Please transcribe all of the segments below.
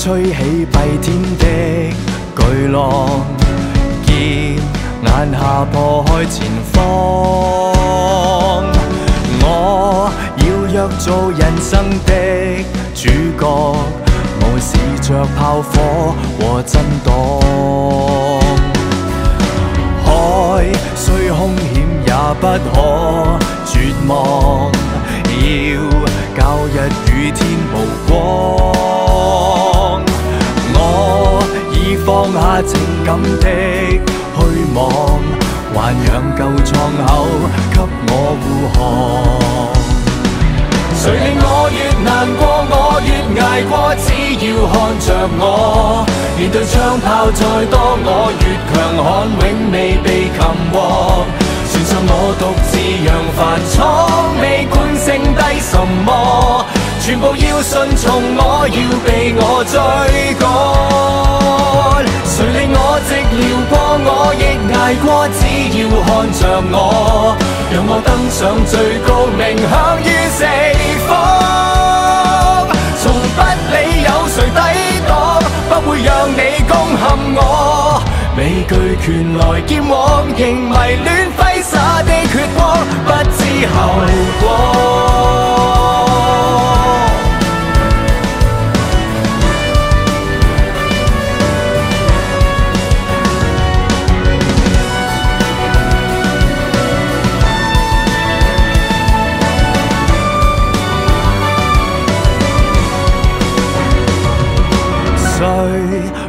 吹起蔽天的巨浪，劍眼下破開前方。我要躍做人生的主角，無視着炮火和震盪。海雖兇險也不可絕望，要教日與天無光。我已放下情感的虛妄，還讓舊創口給我護航。誰令我越難過，我越捱過，只要看着我。面對槍炮再多，我越強悍，永未被擒獲。船上我獨自揚帆闖，未管剩低什麼，全部要順從我，要被我追趕。誰令我直撩過，我亦捱過，只要看着我，讓我登上最高，鳴響於四方。從不理有誰抵擋，不會讓你攻陷我。未懼拳來劍往，仍迷戀揮灑的血光，不知後果。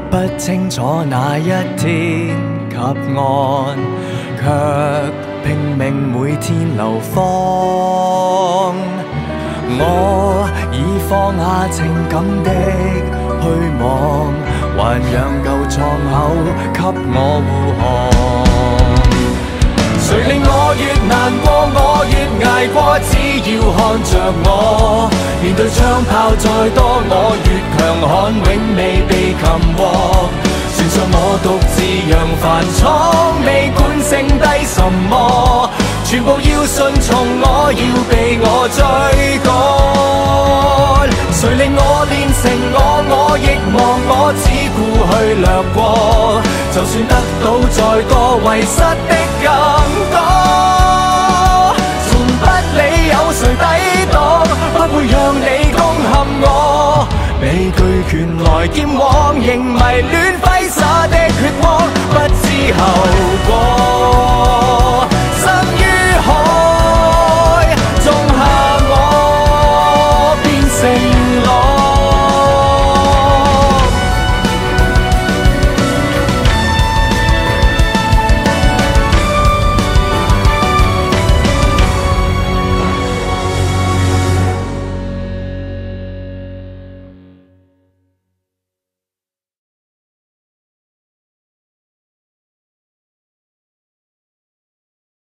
不清楚哪一天及岸，卻拼命每天流芳。我已放下情感的虛妄，還讓舊創口給我護航。誰令我越難過，我越捱過，只要看着我。面對槍炮再多，我越強悍，永未被擒獲。船上我獨自揚帆闖，未管剩低什麼，全部要順從我，要被我追趕。誰令我練成我亦忘我，只顧去掠過。就算得到再多，遺失的更多。從不理有誰抵擋，不會讓你攻陷我。未懼拳來劍往，仍迷戀揮灑的血光，不知後果。